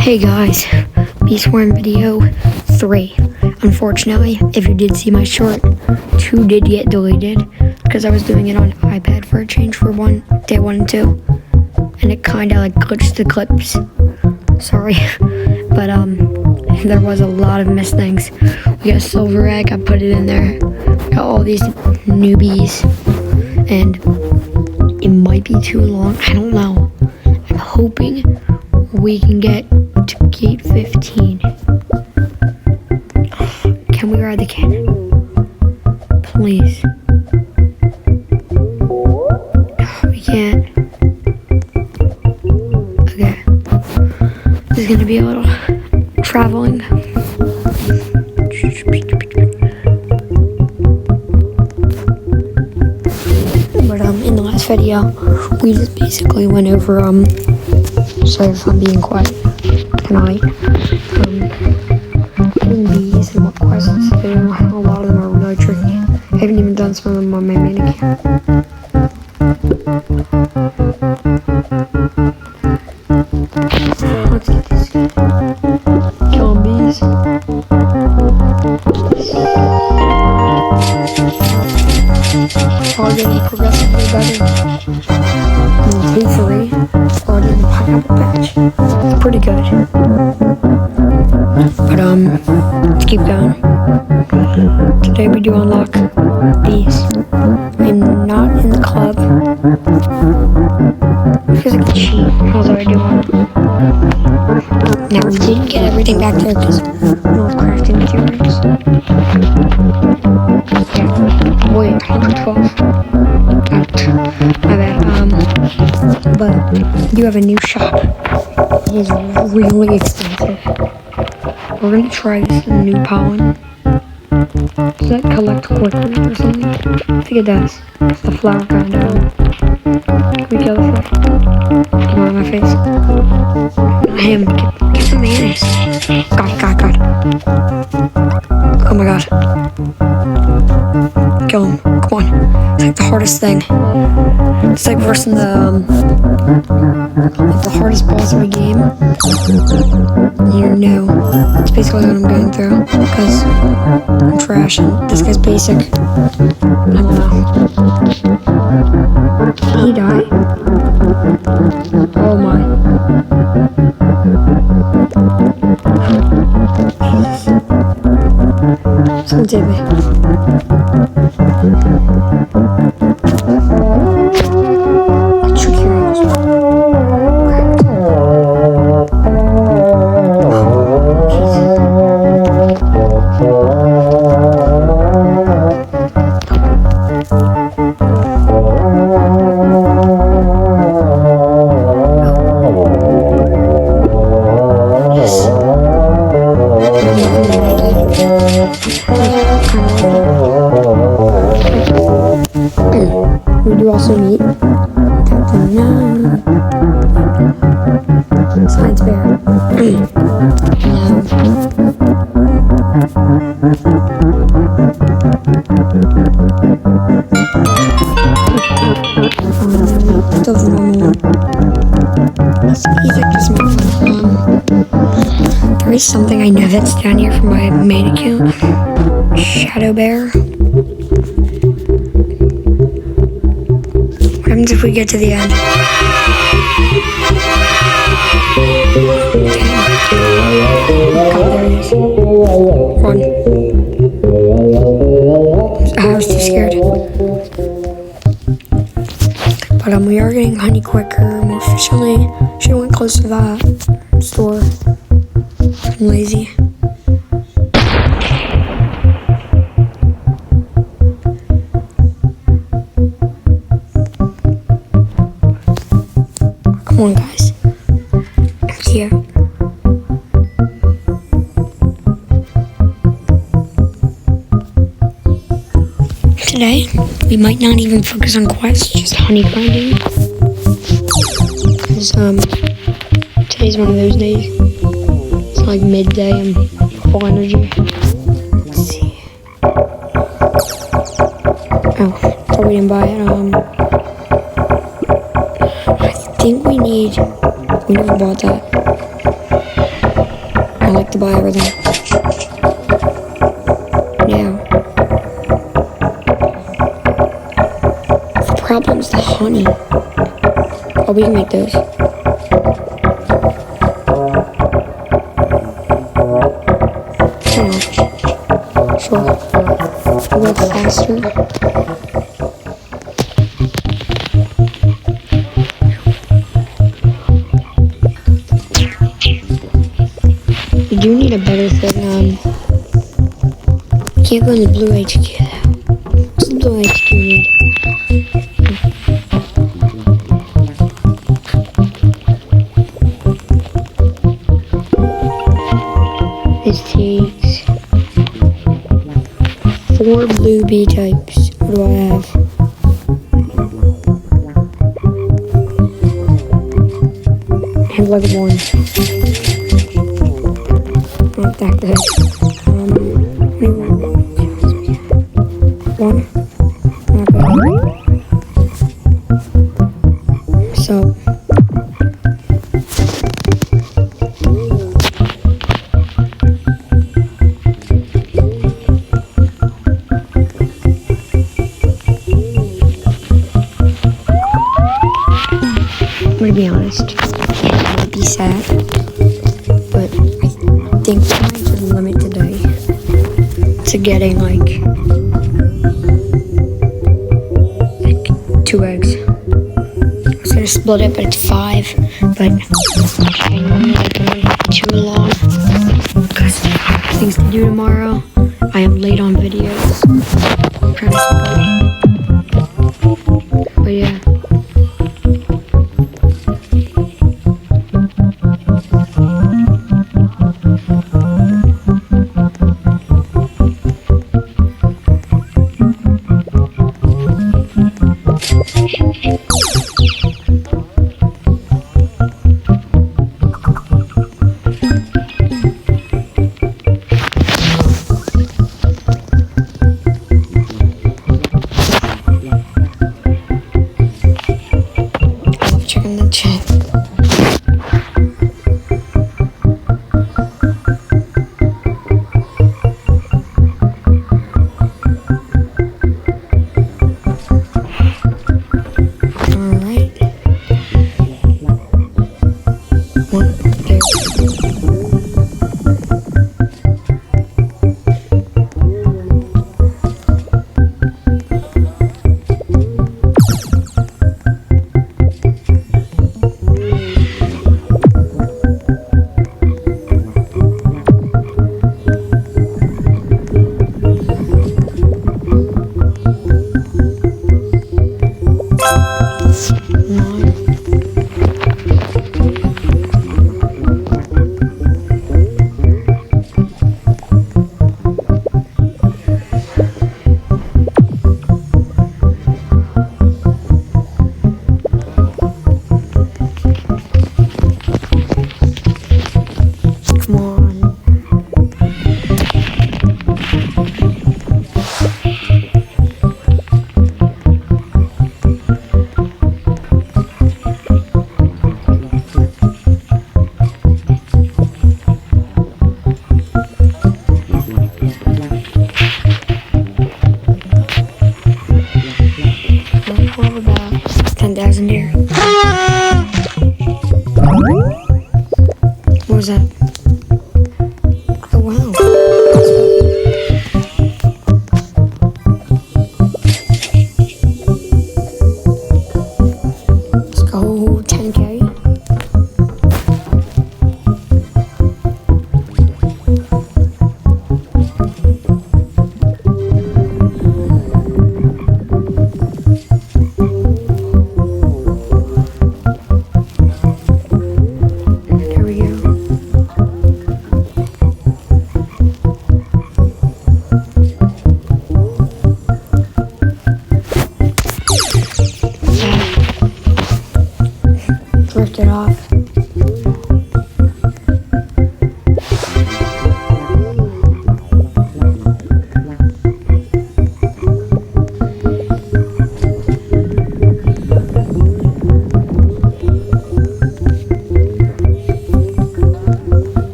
Hey guys, Swarm video 3. Unfortunately, if you did see my short, 2 did get deleted because I was doing it on iPad for a change for day 1 and 2, and it kind of like glitched the clips. Sorry, but there was a lot of missed things. We got a silver egg, I put it in there. We got all these newbies, and it might be too long. I don't know. I'm hoping we can get to gate 15. Can we ride the cannon? Please. We can't. Okay. This is gonna be a little traveling. But in the last video, we just basically went over sorry if I'm being quiet tonight. These and what quests to do. A lot of them are really tricky. I haven't even done some of them on my main account. Let's get this killing bees. All getting progressively better. 2-3. Already in the pineapple patch. It's pretty good. But let's keep going. Today we do unlock these. I'm not in the club because I can cheat. How's I doing? Now we didn't get everything back there because no crafting materials. Yeah. Wait, 112. My bad. But you have a new shop. It is really expensive. We're gonna try this new pollen. Does that collect quicker or something? I think it does. It's the flower kind of. Can we kill the flower? Get out of my face. Him. Get some mayonnaise. God. Oh my god. Kill him. Come on. It's like the hardest thing. It's like versing the hardest boss of a game. You know. It's basically what I'm going through. Because I'm trash and this guy's basic. I don't know. Can he die? Oh my. Someone save me. We do also meet Captain Science Bear. Still the normal one. He's like just more fun. There is something I know that's down here from my main account. Shadow Bear. What happens if we get to the end? God, there it is. Run. I was too scared. But we are getting honey quicker, more efficiently. Should have went close to that store. I'm lazy. Come on, guys. I'm here. Today, we might not even focus on quests, just honey grinding. Because, today's one of those days. It's like midday, I'm full energy. Let's see. Oh, thought we didn't buy it. I think we never bought that. to buy everything. Now, the problem's the honey. Oh, we can make those. Sure. It'll work faster. We do need a better thing. Can't go in the blue HQ though. What's the blue HQ need? This takes 4 blue B types. What do I have? I have like 1. Not that good. 1. Not good. So. I'm gonna be honest, it might be sad, but I think I can limit today to getting like 2 eggs. I was gonna split it, but it's 5, but I normally like to wait too long because I have things to do tomorrow. I am late on videos. I'm trying to split. But yeah. What was that? Oh wow. Let's go 10K.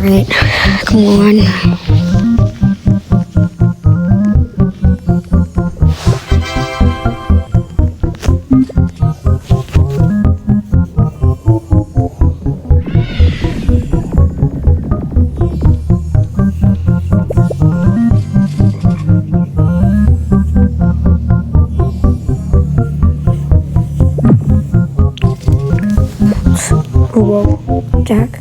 Alright, come on. Oh, whoa, Jack.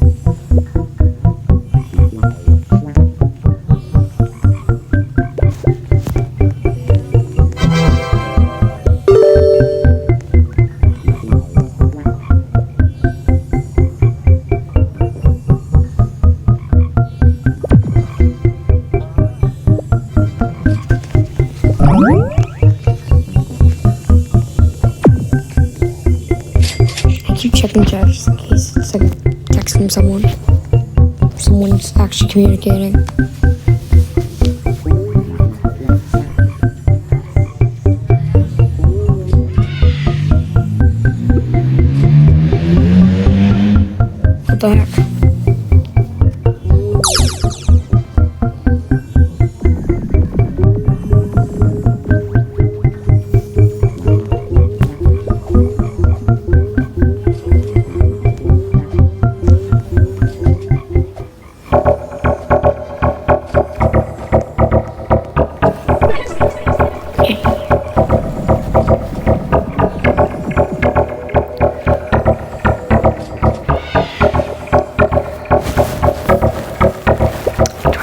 I keep checking chat just in case it's like a text from someone. Someone's actually communicating. What the heck?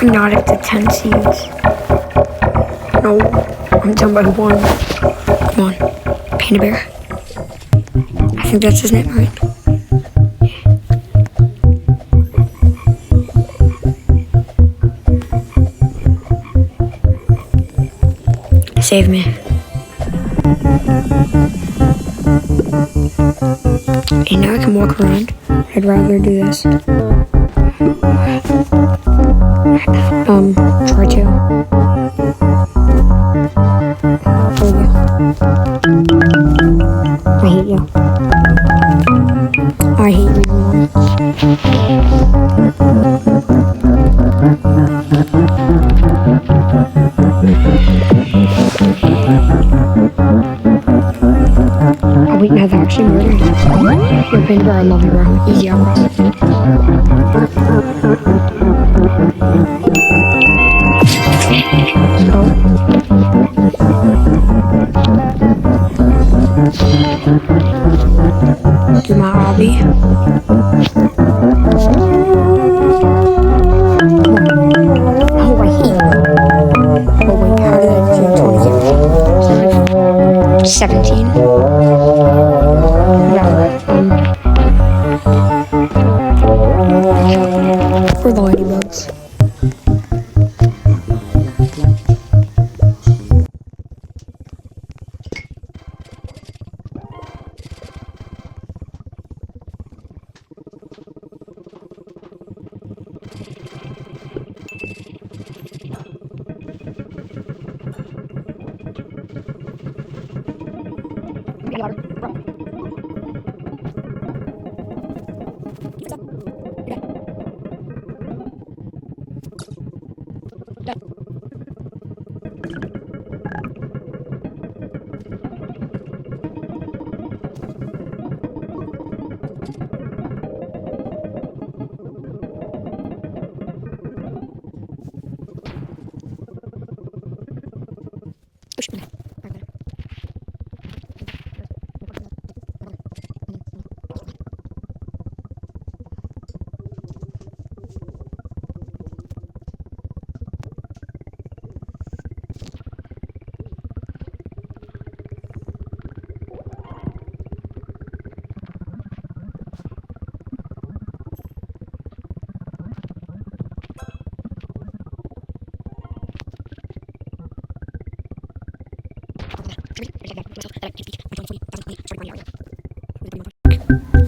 I'm not at the 10 seeds. No, I'm down by 1. Come on, Panda Bear. I think that's his name, right? Save me. Okay, now I can walk around. I'd rather do this. Try to. There we go. I hate you. I hate you more. Oh wait, no, they're actually murdering you. You're Panda Bear, I love you, bro. Easy hours. Do my hobby. Oh, I hate you. Oh wait, how did I do 20? 17? Yeah, for the ladybugs.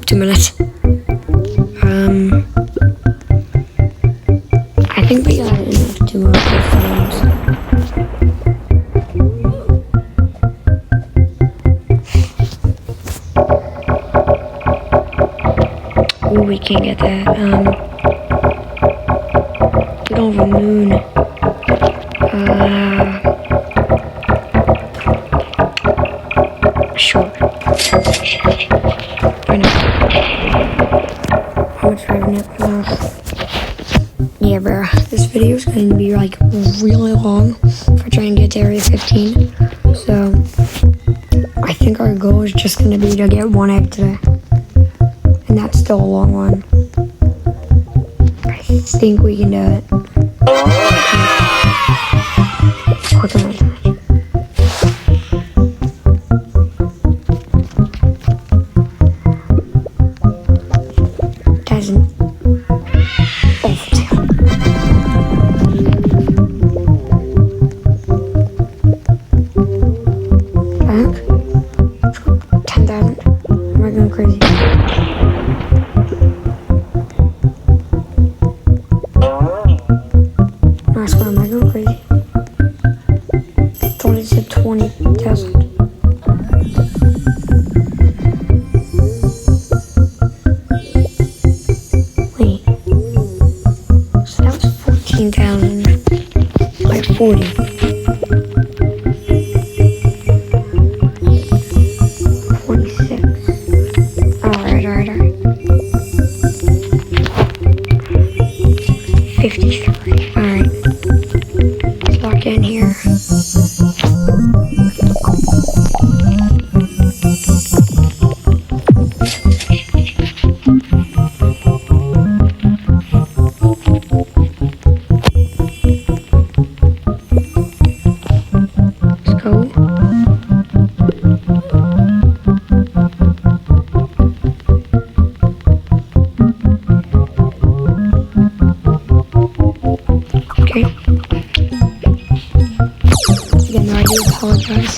Two minutes. I think we got enough to move the phones. Oh, we can't get that. don't have a moon. Sure. Why not? How much revenue? Yeah, bro. This video is going to be like really long for trying to get to Area 15. So, I think our goal is just going to be to get 1 egg today. And that's still a long one. I think we can do it. Quick on. Doesn't. Oh, damn. Back. 10,000. Am I going crazy? I swear, am I going crazy? I thought it said 20,000. Wait. So that was 14,000. Like 40. 46. Alright. 53. Alright. Let's lock in here. Let's go. Okay. Again, I do apologize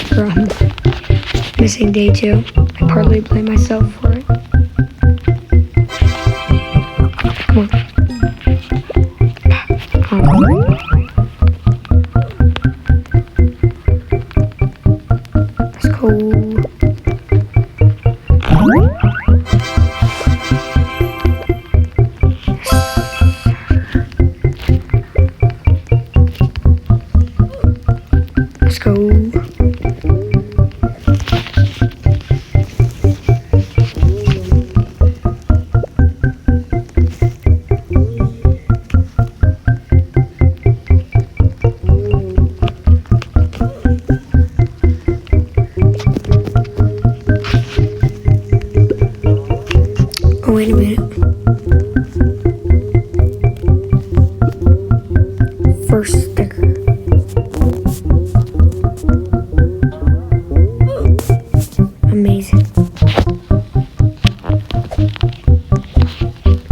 for missing day 2. I partly blame myself for it. Come on. Let's go. Let's go. Oh, wait a minute. First sticker. Amazing.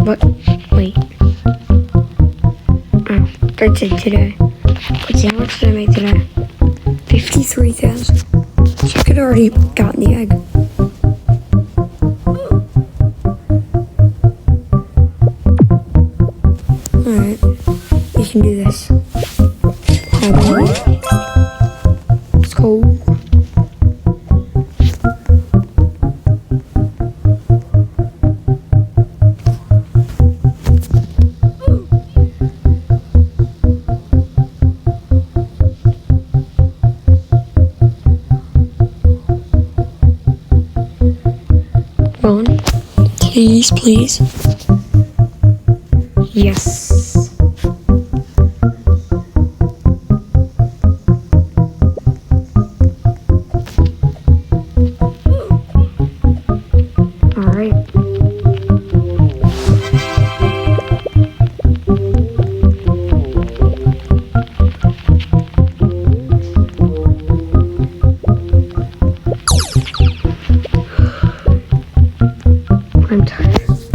What? Wait. Oh, that's it today. Let's see, how much did I make today? 53,000. So you could already gotten the egg. Alright. We can do this. Let's go. Ron, please. Yes. Alright. I'm tired. Let's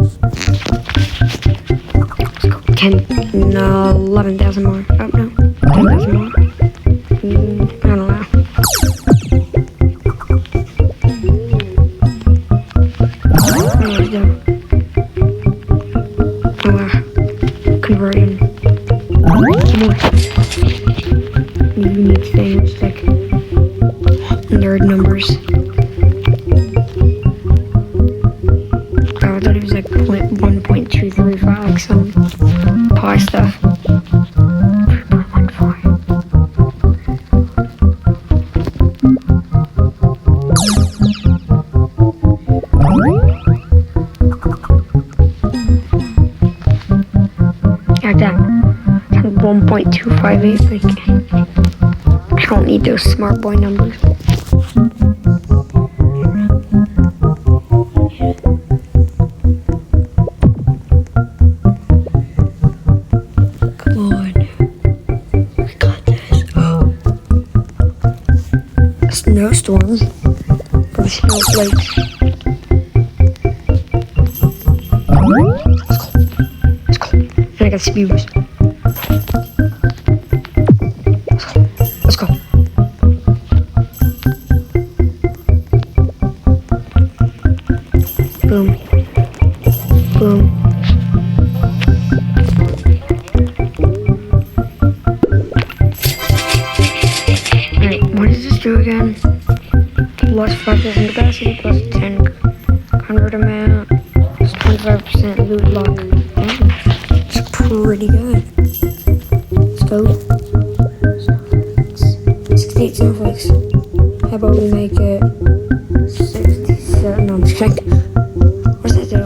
go. 11,000 more. Oh, no. 10,000 more. I don't know. There we go. Oh, wow. Converting. More. Unique things like nerd numbers. Oh, I thought it was like 1.235, like some pie stuff. 1.258. Like, I don't need those smart boy numbers. Come on. I got this. A snowstorm. For the snowflakes. Let's go. And I got spears. Let's go. Boom. Boom. Alright, what does this do again? Plus 5% capacity, plus 10 convert amount, plus 25% loot lock. Damn, it's pretty good. Let's go. 68 snowflakes. How about we make it 67? No, I'm just kidding. What does that do?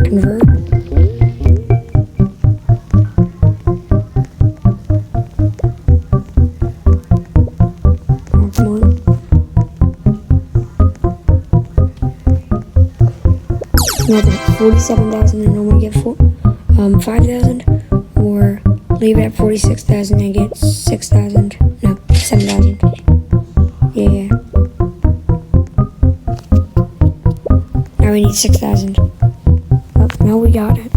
Convert. Oh, come on. Another 47,000 and only get 5,000, or leave it at 46,000 and get 6,000. No, 7,000. Yeah. Now we need 6,000. Oh, no, we got it.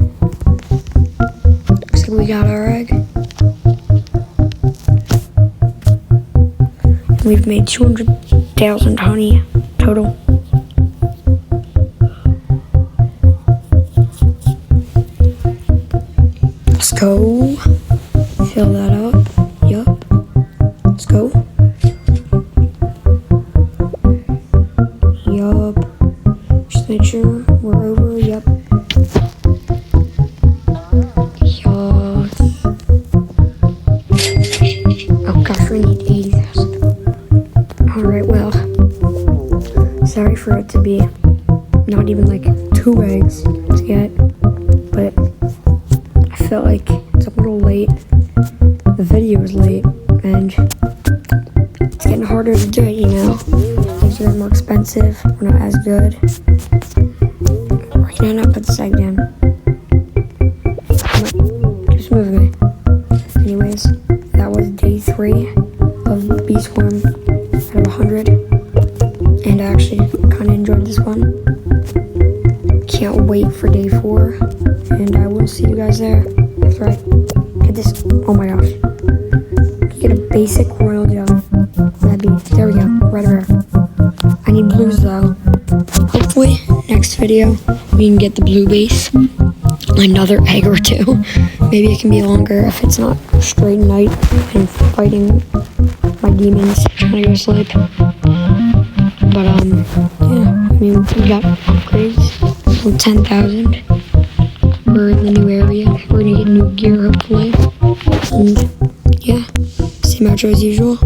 Looks like we got our egg. We've made 200,000 honey total. Let's go. Fill that up. Yup. Let's go. Yup. Just make sure we're over. Yup. Yup. Oh gosh, we need 80,000. Alright, well. Sorry for it to be not even like 2 eggs to get, but I felt like it's a little late. The video is late, and it's getting harder to do it, you know. Things are more expensive, we're not as good. Right now, not put this egg down. Just move me. Anyways, that was day 3 of Bee Swarm out of 100, and I actually kind of enjoyed this one. Can't wait for day 4, and I will see you guys there after I get this. Oh my gosh. Get a basic royal gem. That'd be, there we go, right over. I need blues though. Hopefully, next video, we can get the blue base. Another egg or 2. Maybe it can be longer if it's not straight night and fighting my demons trying to go to sleep. But, yeah, I mean, we got upgrades from 10,000. We're in the new area. We're gonna get new gear, hopefully. And, yeah, same outro as usual.